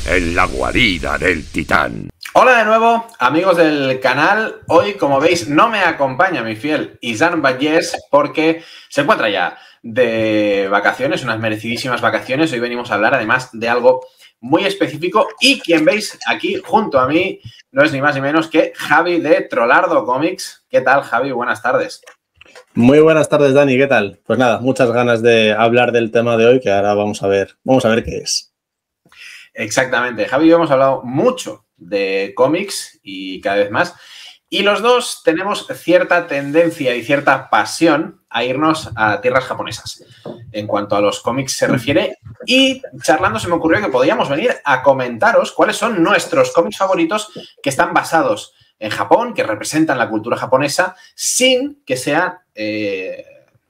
en la guarida del titán. Hola de nuevo, amigos del canal. Hoy, como veis, no me acompaña mi fiel Izan Vallés porque se encuentra ya de vacaciones, unas merecidísimas vacaciones. Hoy venimos a hablar además de algo muy específico y quien veis aquí junto a mí no es ni más ni menos que Javi de Trolardo Comics. ¿Qué tal, Javi? Buenas tardes. Muy buenas tardes, Dani. ¿Qué tal? Pues nada, muchas ganas de hablar del tema de hoy, que ahora vamos a ver qué es. Exactamente. Javi y yo hemos hablado mucho de cómics y cada vez más. Y los dos tenemos cierta tendencia y cierta pasión a irnos a tierras japonesas en cuanto a los cómics se refiere. Y charlando se me ocurrió que podíamos venir a comentaros cuáles son nuestros cómics favoritos que están basados en Japón, que representan la cultura japonesa, sin que sean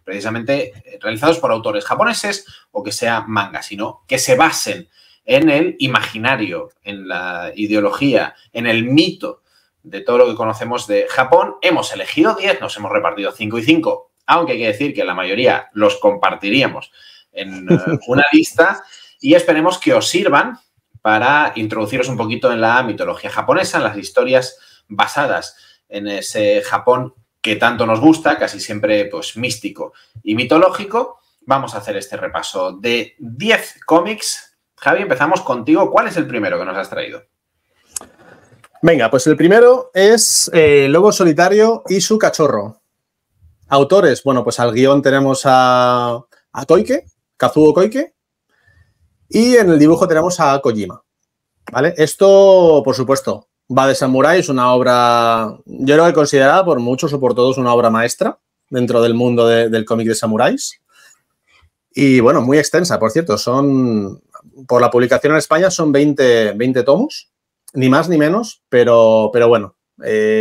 precisamente realizados por autores japoneses o que sea manga, sino que se basen en el imaginario, en la ideología, en el mito de todo lo que conocemos de Japón. Hemos elegido 10, nos hemos repartido 5 y 5, aunque hay que decir que la mayoría los compartiríamos en una lista y esperemos que os sirvan para introduciros un poquito en la mitología japonesa, en las historias basadas en ese Japón que tanto nos gusta, casi siempre pues místico y mitológico. Vamos a hacer este repaso de 10 cómics. Javi, empezamos contigo. ¿Cuál es el primero que nos has traído? Venga, pues el primero es Lobo Solitario y su cachorro. Autores, bueno, pues al guión tenemos a Koike, Kazuo Koike, y en el dibujo tenemos a Kojima, ¿vale? Esto, por supuesto, va de Samurai, es una obra, yo creo que considerada por muchos o por todos una obra maestra dentro del mundo del cómic de samuráis. Y bueno, muy extensa, por cierto, por la publicación en España son 20 tomos, ni más ni menos, pero bueno,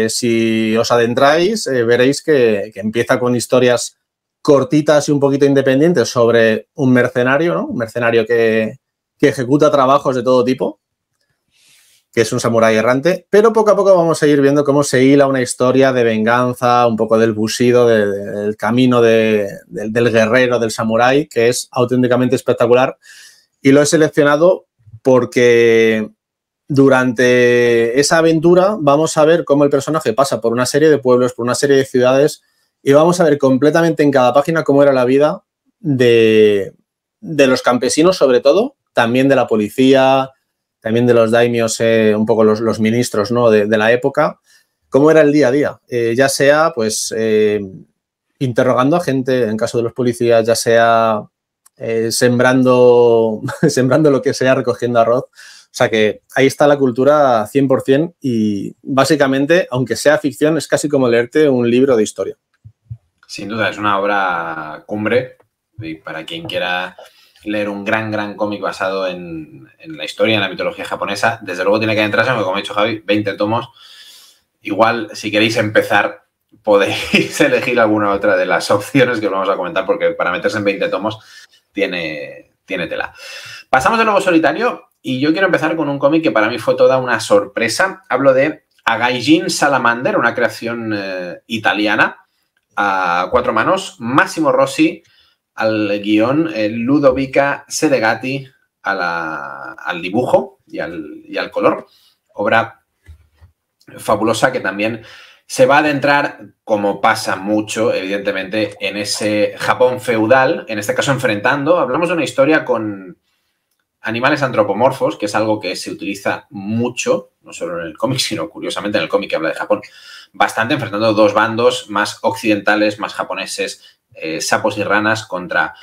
si os adentráis veréis que empieza con historias cortitas y un poquito independientes sobre un mercenario, ¿no? Un mercenario que ejecuta trabajos de todo tipo, que es un samurái errante, pero poco a poco vamos a ir viendo cómo se hila una historia de venganza, un poco del bushido, del camino del guerrero, del samurái, que es auténticamente espectacular. Y lo he seleccionado porque durante esa aventura vamos a ver cómo el personaje pasa por una serie de pueblos, por una serie de ciudades, y vamos a ver completamente en cada página cómo era la vida de los campesinos, sobre todo, también de la policía, también de los daimios, un poco los ministros, ¿no? de la época, cómo era el día a día, ya sea pues interrogando a gente, en caso de los policías, ya sea sembrando lo que sea, recogiendo arroz. O sea que ahí está la cultura 100% y básicamente, aunque sea ficción, es casi como leerte un libro de historia. Sin duda, es una obra cumbre y para quien quiera leer un gran cómic basado en la historia, en la mitología japonesa, desde luego tiene que adentrarse, porque como ha dicho Javi, 20 tomos. Igual, si queréis empezar, podéis elegir alguna otra de las opciones que os vamos a comentar, porque para meterse en 20 tomos tiene tela. Pasamos de Lobo Solitario y yo quiero empezar con un cómic que para mí fue toda una sorpresa. Hablo de Agaijin Salamander, una creación italiana a 4 manos. Massimo Rossi al guión, Ludovica Sedegatti al dibujo y al color. Obra fabulosa que también se va a adentrar, como pasa mucho, evidentemente, en ese Japón feudal, en este caso enfrentando. Hablamos de una historia con animales antropomorfos, que es algo que se utiliza mucho, no solo en el cómic, sino curiosamente en el cómic que habla de Japón, bastante, enfrentando dos bandos más occidentales, más japoneses, sapos y ranas contra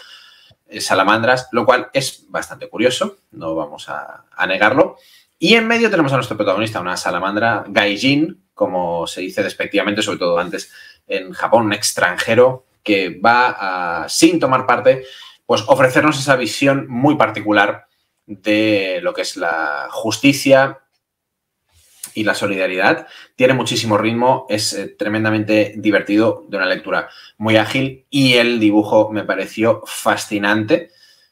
salamandras, lo cual es bastante curioso, no vamos a negarlo. Y en medio tenemos a nuestro protagonista, una salamandra gaijin, como se dice despectivamente, sobre todo antes en Japón, un extranjero que va a, sin tomar parte, pues ofrecernos esa visión muy particular de lo que es la justicia y la solidaridad. Tiene muchísimo ritmo, es tremendamente divertido, de una lectura muy ágil y el dibujo me pareció fascinante.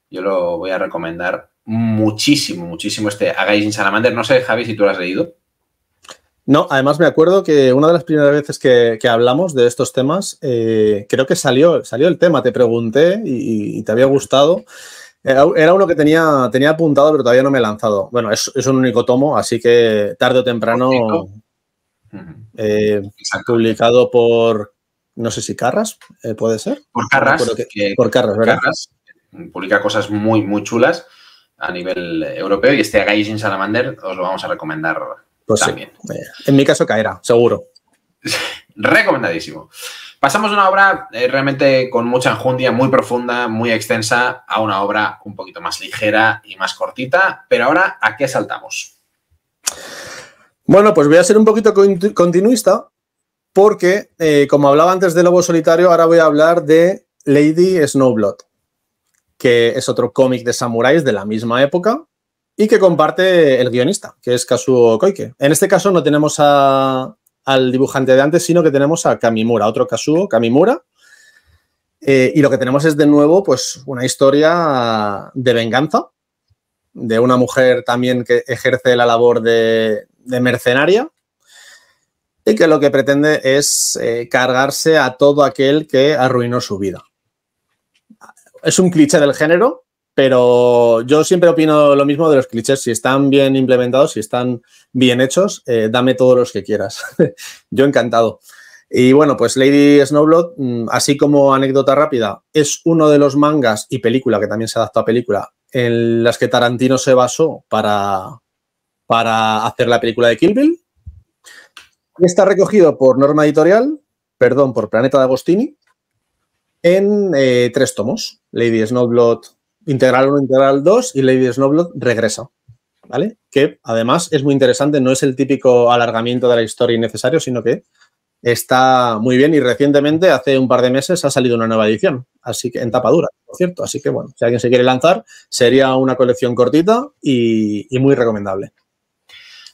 Yo lo voy a recomendar muchísimo este Agaijin Salamander. No sé, Javi, si tú lo has leído. No, además me acuerdo que una de las primeras veces que hablamos de estos temas, creo que salió el tema, te pregunté y te había gustado. Era uno que tenía apuntado, pero todavía no me he lanzado. Bueno, es un único tomo, así que tarde o temprano, publicado por, no sé si Carras, ¿puede ser? Por Carras, por Carras, ¿verdad? Carras publica cosas muy, muy chulas a nivel europeo y este Gaijin Salamander os lo vamos a recomendar pues también. Sí. En mi caso caerá, seguro. Recomendadísimo. Pasamos de una obra realmente con mucha enjundia, muy profunda, muy extensa, a una obra un poquito más ligera y más cortita. Pero ahora, ¿a qué saltamos? Bueno, pues voy a ser un poquito continuista porque, como hablaba antes de Lobo Solitario, ahora voy a hablar de Lady Snowblood, que es otro cómic de samuráis de la misma época y que comparte el guionista, que es Kazuo Koike. En este caso no tenemos al dibujante de antes, sino que tenemos a Kamimura, otro Kazuo Kamimura. Y lo que tenemos es de nuevo pues una historia de venganza de una mujer también que ejerce la labor de mercenaria y que lo que pretende es cargarse a todo aquel que arruinó su vida. Es un cliché del género, pero yo siempre opino lo mismo de los clichés. Si están bien implementados, si están bien hechos, dame todos los que quieras. Yo encantado. Y bueno, pues Lady Snowblood, así como anécdota rápida, es uno de los mangas y película, que también se adaptó a película, en las que Tarantino se basó para hacer la película de Kill Bill. Está recogido por Norma Editorial, por Planeta de Agostini, en 3 tomos. Lady Snowblood Integral 1, Integral 2 y Lady Snowblood Regresa, ¿vale? Que además es muy interesante, no es el típico alargamiento de la historia innecesario, sino que está muy bien y recientemente, hace un par de meses, ha salido una nueva edición, así que en tapa dura, por cierto. Así que, bueno, si alguien se quiere lanzar, sería una colección cortita y muy recomendable.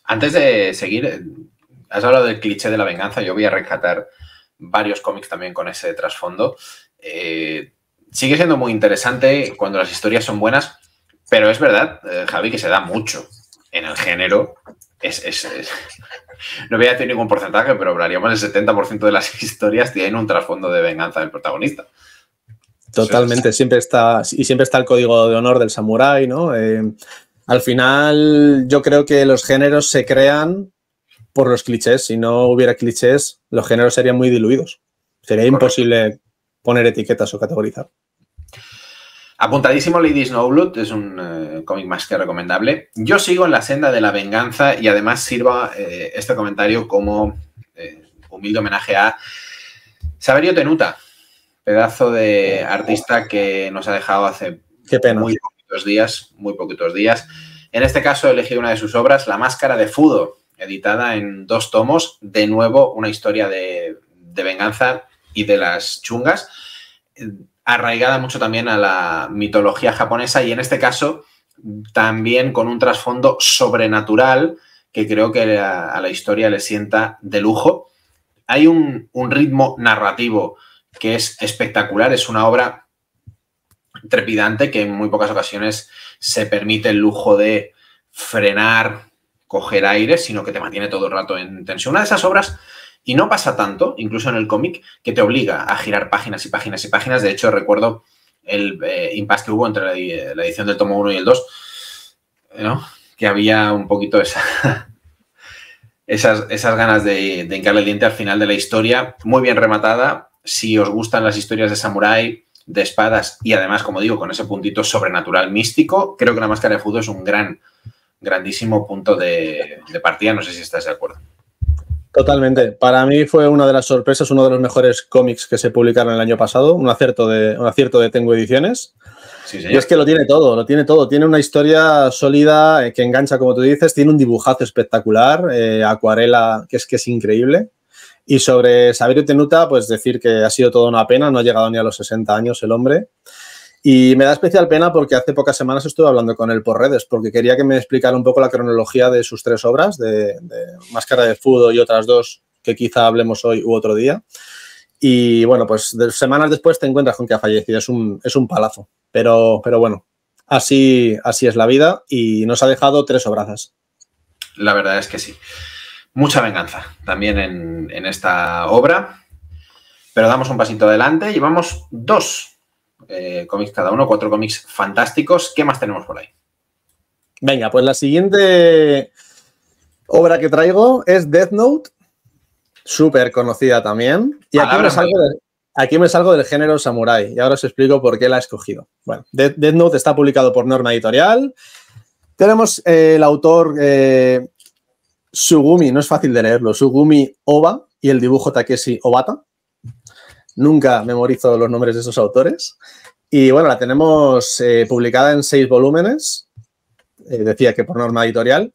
Antes de seguir, has hablado del cliché de la venganza. Yo voy a rescatar varios cómics también con ese trasfondo. Sigue siendo muy interesante cuando las historias son buenas, pero es verdad, Javi, que se da mucho en el género. No voy a decir ningún porcentaje, pero hablaríamos del 70% de las historias tienen un trasfondo de venganza del protagonista. Totalmente, siempre está el código de honor del samurái, ¿no? Al final, yo creo que los géneros se crean por los clichés. Si no hubiera clichés, los géneros serían muy diluidos. Sería imposible poner etiquetas o categorizar. Apuntadísimo Lady Snowblood, es un cómic más que recomendable. Yo sigo en la senda de la venganza y además sirva este comentario como humilde homenaje a Saverio Tenuta, pedazo de artista que nos ha dejado hace muy poquitos días. En este caso he elegido una de sus obras, La Máscara de Fudo, editada en 2 tomos. De nuevo, una historia de venganza y de las chungas, arraigada mucho también a la mitología japonesa y en este caso también con un trasfondo sobrenatural que creo que a la historia le sienta de lujo. Hay un ritmo narrativo que es espectacular, es una obra trepidante que en muy pocas ocasiones se permite el lujo de frenar, coger aire, sino que te mantiene todo el rato en tensión. Una de esas obras, y no pasa tanto, incluso en el cómic, que te obliga a girar páginas y páginas y páginas. De hecho, recuerdo el impasse que hubo entre la edición del tomo 1 y el 2, ¿no? Que había un poquito esas ganas de hincarle el diente al final de la historia. Muy bien rematada. Si os gustan las historias de samurái, de espadas y además, como digo, con ese puntito sobrenatural místico, creo que La Máscara de Fudo es un grandísimo punto de partida. No sé si estás de acuerdo. Totalmente. Para mí fue una de las sorpresas, uno de los mejores cómics que se publicaron el año pasado, un acierto de Tengu Ediciones. Sí, y es que lo tiene todo. Tiene una historia sólida que engancha, como tú dices, tiene un dibujazo espectacular, acuarela, que es increíble. Y sobre Saverio Tenuta, pues decir que ha sido toda una pena, no ha llegado ni a los 60 años el hombre. Y me da especial pena porque hace pocas semanas estuve hablando con él por redes porque quería que me explicara un poco la cronología de sus 3 obras, de Máscara de Fudo y otras 2 que quizá hablemos hoy u otro día. Y bueno, pues semanas después te encuentras con que ha fallecido. Es un palazo. Pero bueno, así es la vida y nos ha dejado 3 obrazas. La verdad es que sí. Mucha venganza también en esta obra. Pero damos un pasito adelante. Llevamos 2 cómics cada uno, 4 cómics fantásticos. ¿Qué más tenemos por ahí? Venga, pues la siguiente obra que traigo es Death Note, súper conocida también. Y aquí me salgo del género samurai y ahora os explico por qué la he escogido. Bueno, Death Note está publicado por Norma Editorial. Tenemos el autor Sugumi, no es fácil de leerlo, Sugumi Oba y el dibujo Takeshi Obata. Nunca memorizo los nombres de esos autores. Y bueno, la tenemos publicada en 6 volúmenes. Decía que por Norma Editorial.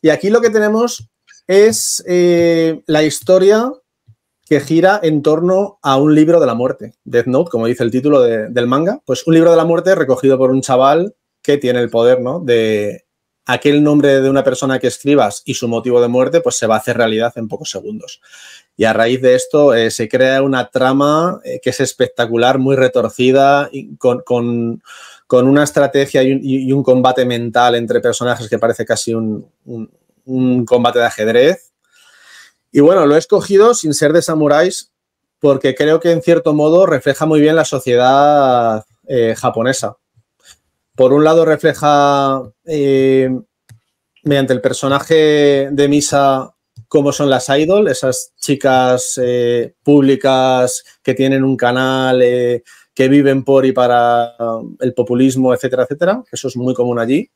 Y aquí lo que tenemos es la historia que gira en torno a un libro de la muerte. Death Note, como dice el título del manga. Pues un libro de la muerte recogido por un chaval que tiene el poder, ¿no? De aquel nombre de una persona que escribas y su motivo de muerte, pues se va a hacer realidad en pocos segundos. Y a raíz de esto se crea una trama que es espectacular, muy retorcida, con una estrategia y un combate mental entre personajes que parece casi un combate de ajedrez. Y bueno, lo he escogido sin ser de samuráis porque creo que en cierto modo refleja muy bien la sociedad japonesa. Por un lado refleja mediante el personaje de Misa cómo son las idol, esas chicas públicas que tienen un canal, que viven por y para el populismo, etcétera, etcétera. Eso es muy común allí.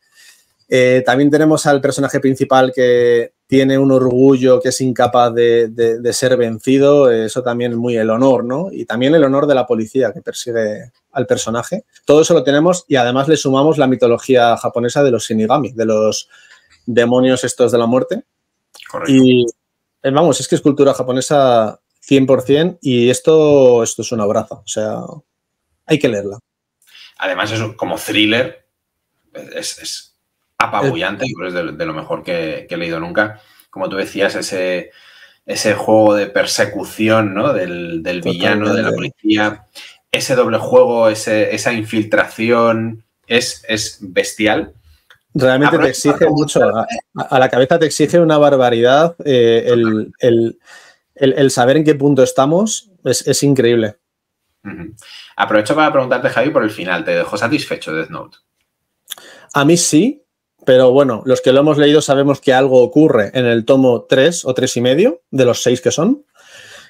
También tenemos al personaje principal que tiene un orgullo que es incapaz de ser vencido. Eso también es muy el honor, ¿no? Y también el honor de la policía que persigue al personaje. Todo eso lo tenemos y además le sumamos la mitología japonesa de los Shinigami, de los demonios estos de la muerte. Correcto. Y vamos, es que es cultura japonesa 100% y esto es una obraza. O sea, hay que leerla. Además, es como thriller, es apabullante, es de lo mejor que he leído nunca. Como tú decías, ese juego de persecución, ¿no? del villano, de la policía, ese doble juego, esa infiltración, es bestial. Realmente te exige mucho, a la cabeza te exige una barbaridad, el saber en qué punto estamos es increíble. Aprovecho para preguntarte, Javi, por el final. ¿Te dejó satisfecho Death Note? A mí sí, pero bueno, los que lo hemos leído sabemos que algo ocurre en el tomo 3 o 3,5 de los 6 que son,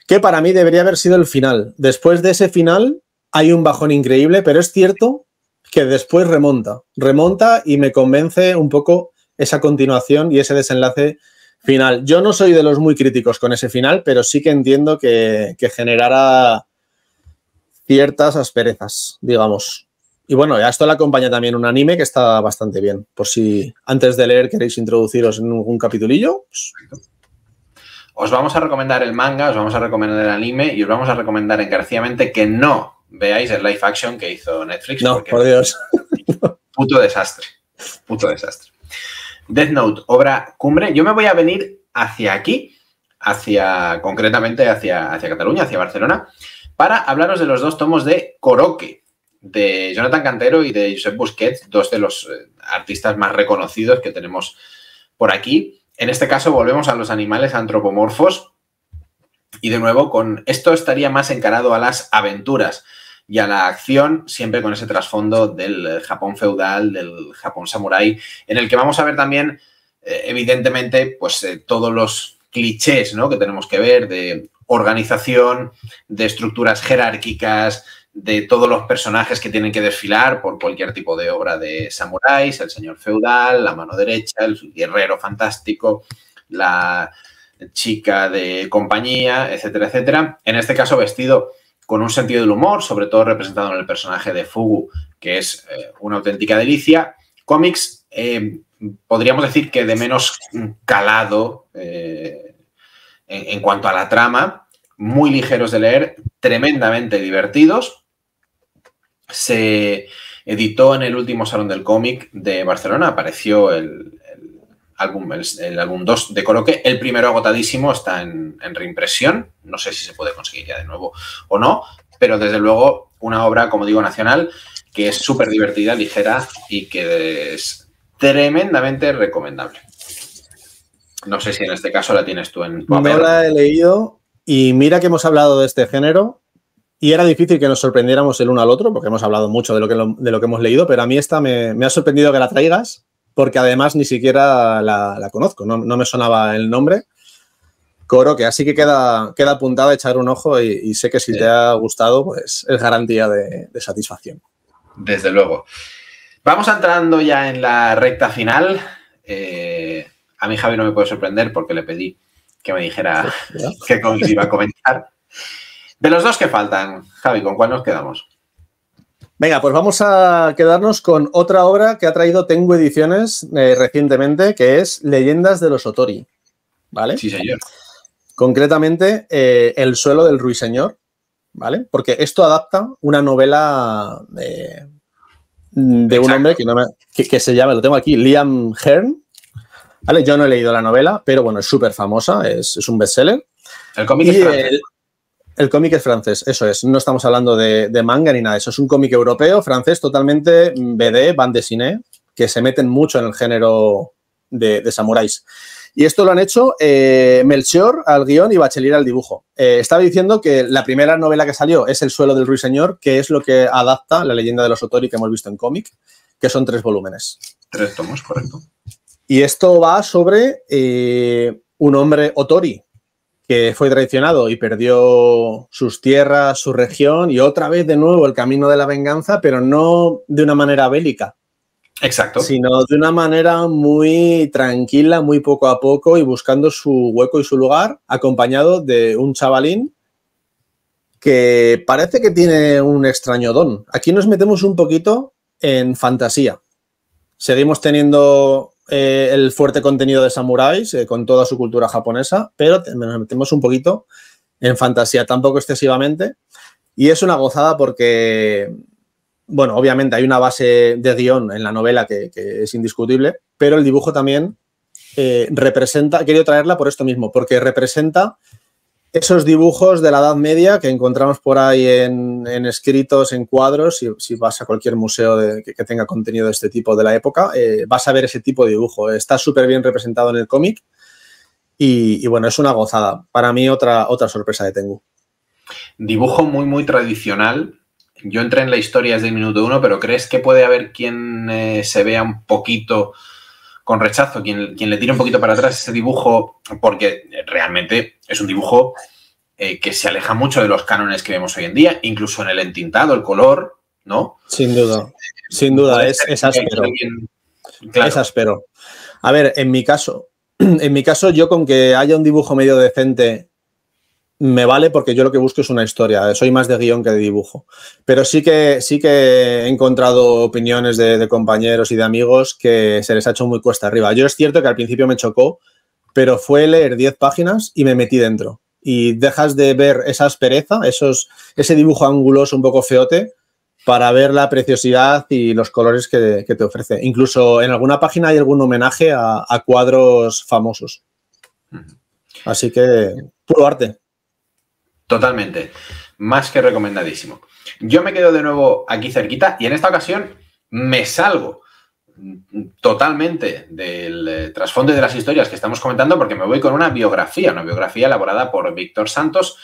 que para mí debería haber sido el final. Después de ese final hay un bajón increíble, pero es cierto que después remonta y me convence un poco esa continuación y ese desenlace final. Yo no soy de los muy críticos con ese final, pero sí que entiendo que generara ciertas asperezas, digamos. Y bueno, a esto le acompaña también un anime que está bastante bien. Por si antes de leer queréis introduciros en algún capitulillo. Pues... Os vamos a recomendar el manga, os vamos a recomendar el anime y os vamos a recomendar encarecidamente que no veáis el live action que hizo Netflix. No, por Dios. Puto desastre. Puto desastre. Death Note, obra cumbre. Yo me voy a venir hacia aquí, concretamente hacia Cataluña, hacia Barcelona, para hablaros de los 2 tomos de Coroque, de Jonathan Cantero y de Josep Busquets, 2 de los artistas más reconocidos que tenemos por aquí. En este caso volvemos a los animales antropomorfos y de nuevo con esto estaría más encarado a las aventuras y a la acción, siempre con ese trasfondo del Japón feudal, del Japón samurái, en el que vamos a ver también, evidentemente, pues todos los clichés, ¿no? que tenemos que ver de organización, de estructuras jerárquicas, de todos los personajes que tienen que desfilar por cualquier tipo de obra de samuráis, el señor feudal, la mano derecha, el guerrero fantástico, la chica de compañía, etcétera, etcétera. En este caso vestido con un sentido del humor, sobre todo representado en el personaje de Fugu, que es una auténtica delicia. Cómics, podríamos decir que de menos calado en cuanto a la trama, muy ligeros de leer, tremendamente divertidos. Se editó en el último Salón del Cómic de Barcelona, apareció el álbum 2 de Coroque. El primero agotadísimo, está en reimpresión. No sé si se puede conseguir ya de nuevo o no, pero desde luego una obra, como digo, nacional, que es súper divertida, ligera y que es tremendamente recomendable. No sé si en este caso la tienes tú en tu haber. No la he leído y mira que hemos hablado de este género y era difícil que nos sorprendiéramos el uno al otro, porque hemos hablado mucho de lo que hemos leído, pero a mí esta me ha sorprendido que la traigas, porque además ni siquiera la conozco, no me sonaba el nombre. Koro, que así que queda apuntada a echar un ojo y sé que si te ha gustado, pues es garantía de satisfacción. Desde luego. Vamos entrando ya en la recta final. A mí Javi no me puede sorprender porque le pedí que me dijera qué cómics iba a comentar. De los dos que faltan, Javi, ¿con cuál nos quedamos? Venga, pues vamos a quedarnos con otra obra que ha traído Tengu Ediciones recientemente, que es Leyendas de los Otori, ¿vale? Sí, señor. Concretamente, El suelo del ruiseñor, ¿vale? Porque esto adapta una novela de un hombre que se llama, lo tengo aquí, Liam Hearn, ¿vale? Yo no he leído la novela, pero bueno, es súper famosa, es un bestseller. El cómic es francés. El cómic es francés, eso es. No estamos hablando de manga ni nada de eso. Es un cómic europeo, francés, totalmente BD, bande dessinée, que se meten mucho en el género de samuráis. Y esto lo han hecho Melchior al guión y Bachelier al dibujo. Estaba diciendo que la primera novela que salió es El suelo del ruiseñor, que es lo que adapta la leyenda de los Otori que hemos visto en cómic, que son 3 volúmenes. 3 tomos, correcto. Y esto va sobre un hombre Otori que fue traicionado y perdió sus tierras, su región y otra vez de nuevo el camino de la venganza, pero no de una manera bélica. Exacto. Sino de una manera muy tranquila, muy poco a poco y buscando su hueco y su lugar, acompañado de un chavalín que parece que tiene un extraño don. Aquí nos metemos un poquito en fantasía. Seguimos teniendo el fuerte contenido de samuráis con toda su cultura japonesa, pero nos metemos un poquito en fantasía, tampoco excesivamente. Y es una gozada porque, bueno, obviamente hay una base de guión en la novela que es indiscutible, pero el dibujo también representa, he querido traerla por esto mismo, porque representa esos dibujos de la Edad Media que encontramos por ahí en escritos, en cuadros. Si vas a cualquier museo que tenga contenido de este tipo de la época, vas a ver ese tipo de dibujo. Está súper bien representado en el cómic y bueno, es una gozada. Para mí otra sorpresa de Tengu. Dibujo muy, muy tradicional. Yo entré en la historia desde el minuto 1, pero ¿crees que puede haber quien se vea un poquito con rechazo, quien le tire un poquito para atrás ese dibujo? Porque realmente es un dibujo que se aleja mucho de los cánones que vemos hoy en día, incluso en el entintado, el color, ¿no? Sin duda, es áspero. Claro. Es áspero. A ver, en mi caso, yo con que haya un dibujo medio decente me vale, porque yo lo que busco es una historia. Soy más de guión que de dibujo. Pero sí que he encontrado opiniones de compañeros y de amigos que se les ha hecho muy cuesta arriba. Yo es cierto que al principio me chocó, pero fue leer 10 páginas y me metí dentro. Y dejas de ver esa aspereza, ese dibujo anguloso un poco feote, para ver la preciosidad y los colores que te ofrece. Incluso en alguna página hay algún homenaje a cuadros famosos. Así que, puro arte. Totalmente. Más que recomendadísimo. Yo me quedo de nuevo aquí cerquita y en esta ocasión me salgo totalmente del trasfondo de las historias que estamos comentando, porque me voy con una biografía elaborada por Víctor Santos,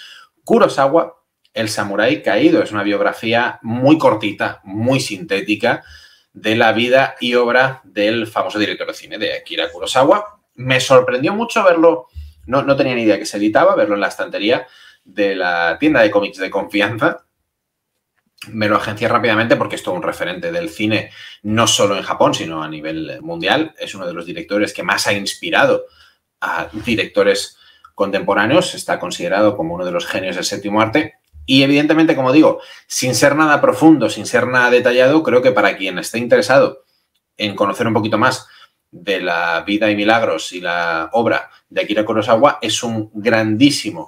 Kurosawa, el samurái caído. Es una biografía muy cortita, muy sintética de la vida y obra del famoso director de cine de Akira Kurosawa. Me sorprendió mucho verlo, no tenía ni idea que se editaba, verlo en la estantería de la tienda de cómics de confianza. Me lo agencié rápidamente porque es todo un referente del cine, no solo en Japón, sino a nivel mundial. Es uno de los directores que más ha inspirado a directores contemporáneos. Está considerado como uno de los genios del séptimo arte. Y evidentemente, como digo, sin ser nada profundo, sin ser nada detallado, creo que para quien esté interesado en conocer un poquito más de la vida y milagros y la obra de Akira Kurosawa, es un grandísimo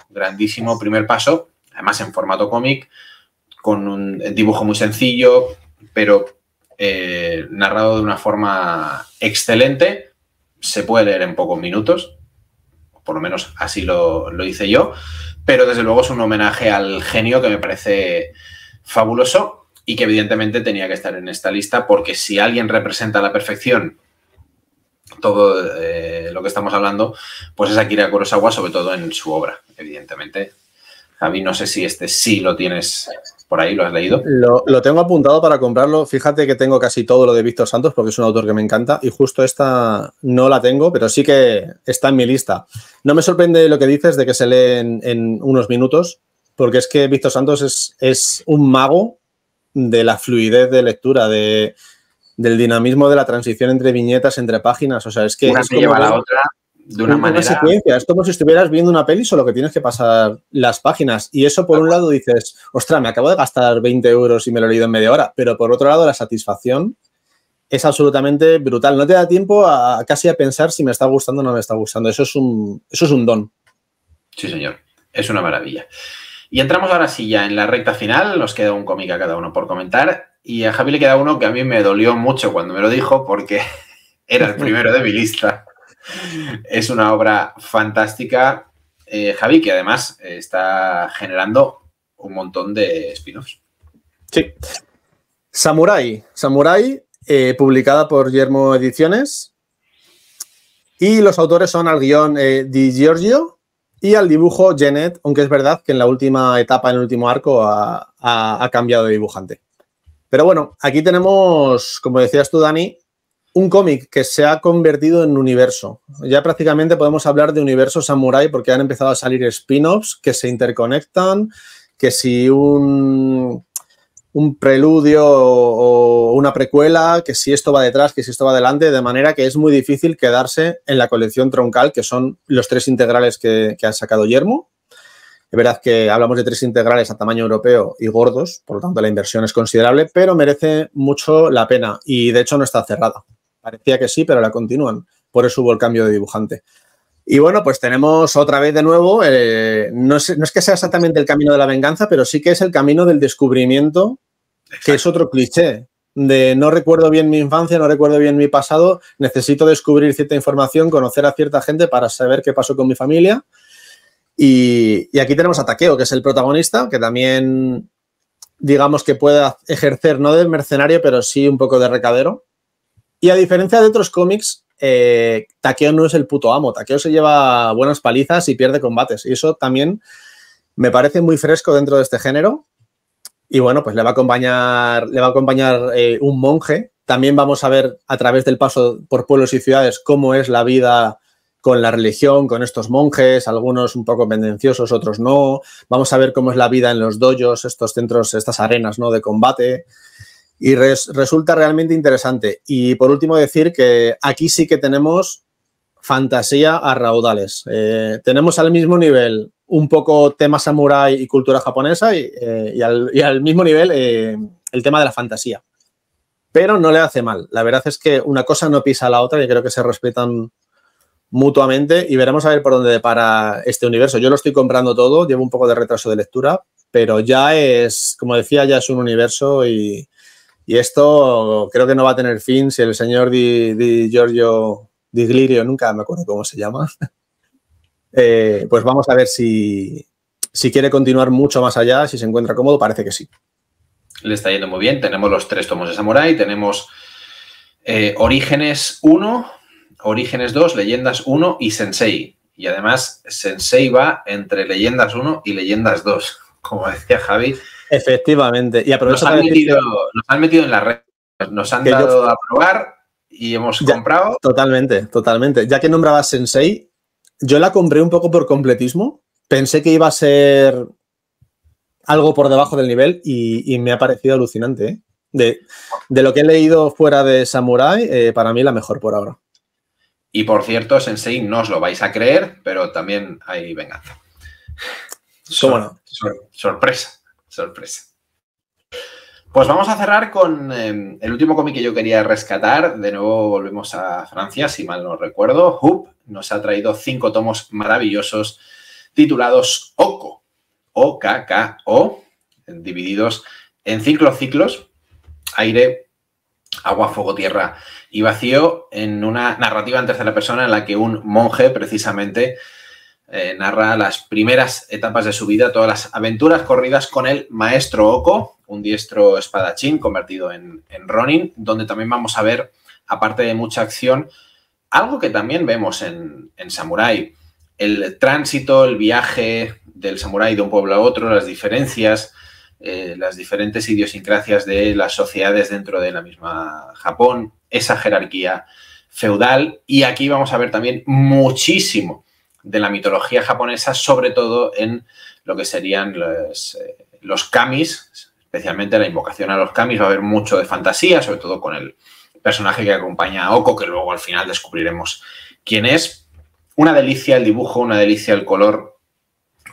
primer paso, además en formato cómic, con un dibujo muy sencillo, pero narrado de una forma excelente. Se puede leer en pocos minutos, por lo menos así lo hice yo, pero desde luego es un homenaje al genio que me parece fabuloso y que evidentemente tenía que estar en esta lista, porque si alguien representa a la perfección todo lo que estamos hablando, pues es Akira Kurosawa, sobre todo en su obra, evidentemente. Javi, no sé si este sí lo tienes por ahí, ¿lo has leído? Lo tengo apuntado para comprarlo. Fíjate que tengo casi todo lo de Víctor Santos porque es un autor que me encanta y justo esta no la tengo, pero sí que está en mi lista. No me sorprende lo que dices de que se lee en unos minutos, porque es que Víctor Santos es un mago de la fluidez de lectura, del dinamismo de la transición entre viñetas, entre páginas. O sea, es que una es te como lleva a la otra de una manera... secuencia. Es como si estuvieras viendo una peli, solo que tienes que pasar las páginas. Y eso, por un lado, dices, ostras, me acabo de gastar 20 euros y me lo he leído en media hora. Pero por otro lado, la satisfacción es absolutamente brutal. No te da tiempo casi a pensar si me está gustando o no me está gustando. Eso es un don. Sí, señor. Es una maravilla. Y entramos ahora sí ya en la recta final. Nos queda un cómic a cada uno por comentar. Y a Javi le queda uno que a mí me dolió mucho cuando me lo dijo porque era el primero de mi lista. Es una obra fantástica, Javi, que además está generando un montón de spin-offs. Sí. Samurai, publicada por Yermo Ediciones. Y los autores son al guión Di Giorgio y al dibujo Genet, aunque es verdad que en la última etapa, en el último arco, ha cambiado de dibujante. Pero bueno, aquí tenemos, como decías tú, Dani, un cómic que se ha convertido en universo. Ya prácticamente podemos hablar de universo samurai porque han empezado a salir spin-offs que se interconectan, que si un preludio o una precuela, que si esto va detrás, que si esto va adelante, de manera que es muy difícil quedarse en la colección troncal, que son los 3 integrales que ha sacado Yermo. Es verdad que hablamos de 3 integrales a tamaño europeo y gordos, por lo tanto la inversión es considerable, pero merece mucho la pena y de hecho no está cerrada. Parecía que sí, pero la continúan. Por eso hubo el cambio de dibujante. Y bueno, pues tenemos otra vez de nuevo, no es que sea exactamente el camino de la venganza, pero sí que es el camino del descubrimiento. Exacto. Que es otro cliché de no recuerdo bien mi infancia, no recuerdo bien mi pasado, necesito descubrir cierta información, conocer a cierta gente para saber qué pasó con mi familia. Y aquí tenemos a Takeo, que es el protagonista, que también digamos que puede ejercer no de mercenario, pero sí un poco de recadero. Y a diferencia de otros cómics, Takeo no es el puto amo. Takeo se lleva buenas palizas y pierde combates. Y eso también me parece muy fresco dentro de este género. Y bueno, pues le va a acompañar un monje. También vamos a ver a través del paso por pueblos y ciudades cómo es la vida con la religión, con estos monjes, algunos un poco pendenciosos, otros no. Vamos a ver cómo es la vida en los dojos, estos centros, estas arenas, ¿no?, de combate. Y resulta realmente interesante. Y por último decir que aquí sí que tenemos fantasía a raudales. Tenemos al mismo nivel un poco tema samurái y cultura japonesa y al mismo nivel el tema de la fantasía. Pero no le hace mal. La verdad es que una cosa no pisa a la otra y creo que se respetan mutuamente y veremos a ver por dónde depara este universo. Yo lo estoy comprando todo, llevo un poco de retraso de lectura, pero ya es, como decía, ya es un universo y esto creo que no va a tener fin si el señor Di Giorgio Di Glirio, nunca me acuerdo cómo se llama, pues vamos a ver si quiere continuar mucho más allá, si se encuentra cómodo, parece que sí. Le está yendo muy bien, tenemos los 3 tomos de Samurai, tenemos Orígenes 1, Orígenes 2, Leyendas 1 y Sensei. Y además Sensei va entre Leyendas 1 y Leyendas 2, como decía Javi. Efectivamente. Y aprovecho nos han metido en la red, nos han dado a probar y hemos comprado. Totalmente. Ya que nombrabas Sensei, yo la compré un poco por completismo. Pensé que iba a ser algo por debajo del nivel y me ha parecido alucinante. De lo que he leído fuera de Samurai, para mí la mejor por ahora. Y por cierto, Sensei, no os lo vais a creer, pero también hay venganza. ¿Cómo no? Sorpresa. Pues vamos a cerrar con el último cómic que yo quería rescatar. De nuevo volvemos a Francia, si mal no recuerdo. Hoop nos ha traído 5 tomos maravillosos titulados Oko, O-K-K-O, divididos en 5 ciclos, aire, agua, fuego, tierra y vacío, en una narrativa en tercera persona en la que un monje precisamente narra las primeras etapas de su vida, todas las aventuras corridas con el maestro Oko, un diestro espadachín convertido en Ronin, donde también vamos a ver, aparte de mucha acción, algo que también vemos en Samurai, el tránsito, el viaje del samurái de un pueblo a otro, las diferencias, las diferentes idiosincrasias de las sociedades dentro de la misma Japón, esa jerarquía feudal. Y aquí vamos a ver también muchísimo de la mitología japonesa, sobre todo en lo que serían los kamis, especialmente la invocación a los kamis. Va a haber mucho de fantasía, sobre todo con el personaje que acompaña a Oko, que luego al final descubriremos quién es. Una delicia el dibujo, una delicia el color,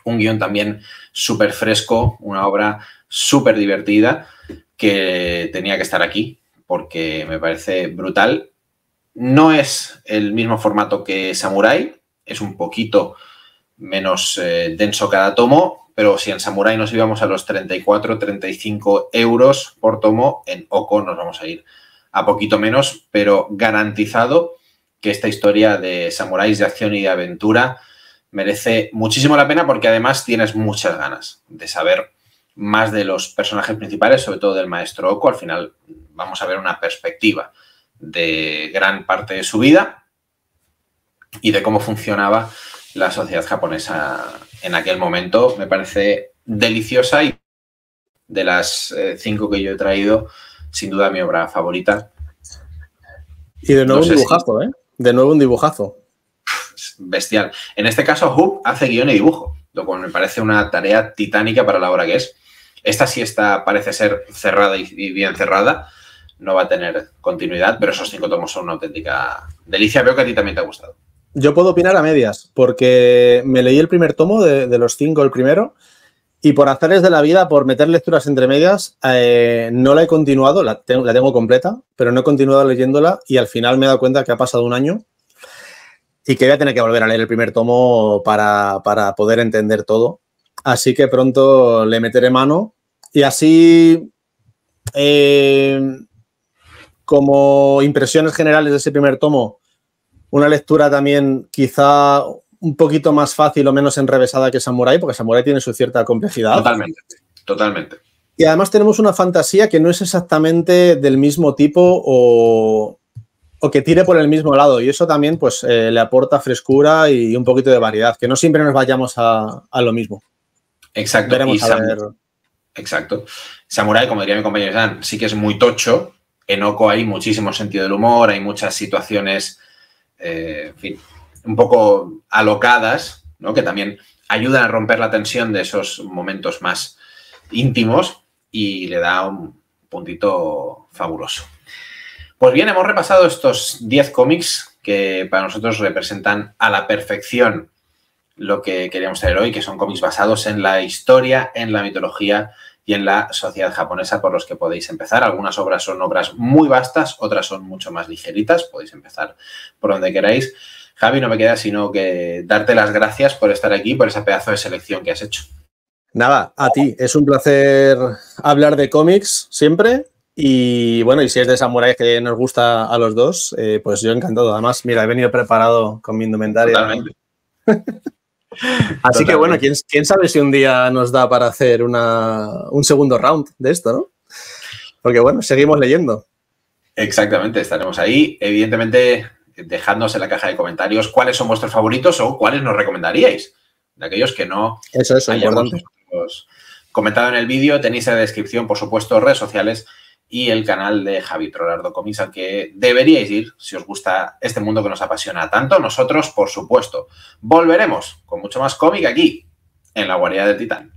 un guión también súper fresco, una obra súper divertida que tenía que estar aquí porque me parece brutal. No es el mismo formato que Samurai, es un poquito menos denso cada tomo, pero si en Samurai nos íbamos a los 34-35 euros por tomo, en Oko nos vamos a ir a poquito menos, pero garantizado que esta historia de samuráis de acción y de aventura merece muchísimo la pena porque además tienes muchas ganas de saber más de los personajes principales, sobre todo del maestro Oko. Al final vamos a ver una perspectiva de gran parte de su vida y de cómo funcionaba la sociedad japonesa en aquel momento. Me parece deliciosa y de las 5 que yo he traído, sin duda mi obra favorita. Y de nuevo un dibujazo, ¿eh? De nuevo un dibujazo. Bestial. En este caso, Hub hace guión y dibujo, lo cual me parece una tarea titánica para la obra que es. Esta sí parece ser cerrada y bien cerrada. No va a tener continuidad, pero esos 5 tomos son una auténtica delicia. Veo que a ti también te ha gustado. Yo puedo opinar a medias, porque me leí el primer tomo de los 5, el primero, y por azares de la vida, por meter lecturas entre medias, no la he continuado, la tengo completa, pero no he continuado leyéndola y al final me he dado cuenta que ha pasado un año y que voy a tener que volver a leer el primer tomo para poder entender todo. Así que pronto le meteré mano y así, como impresiones generales de ese primer tomo, una lectura también quizá un poquito más fácil o menos enrevesada que Samurai, porque Samurai tiene su cierta complejidad. Totalmente, totalmente. Y además tenemos una fantasía que no es exactamente del mismo tipo o que tire por el mismo lado. Y eso también pues, le aporta frescura y un poquito de variedad, que no siempre nos vayamos a lo mismo. Exacto. Veremos a ver. Exacto. Samurai, como diría mi compañero Dan, sí que es muy tocho. En Oko hay muchísimo sentido del humor, hay muchas situaciones, en fin, un poco alocadas, ¿no? Que también ayudan a romper la tensión de esos momentos más íntimos y le da un puntito fabuloso. Pues bien, hemos repasado estos 10 cómics que para nosotros representan a la perfección lo que queríamos traer hoy, que son cómics basados en la historia, en la mitología y en la sociedad japonesa, por los que podéis empezar. Algunas obras son obras muy vastas, otras son mucho más ligeritas. Podéis empezar por donde queráis. Javi, no me queda sino que darte las gracias por estar aquí, por ese pedazo de selección que has hecho. Nada, a ti. Es un placer hablar de cómics siempre. Y bueno, y si es de Samurai que nos gusta a los dos, pues yo encantado. Además, mira, he venido preparado con mi indumentaria. Totalmente. Así que bueno, ¿quién sabe si un día nos da para hacer un segundo round de esto, ¿no? Porque bueno, seguimos leyendo. Exactamente, estaremos ahí. Evidentemente, dejadnos en la caja de comentarios cuáles son vuestros favoritos o cuáles nos recomendaríais. De aquellos que no hayamos comentado en el vídeo, tenéis en la descripción, por supuesto, redes sociales y el canal de Javi Trolardo Comics, al que deberíais ir si os gusta este mundo que nos apasiona tanto. Nosotros, por supuesto, volveremos con mucho más cómic aquí, en la Guarida del Titán.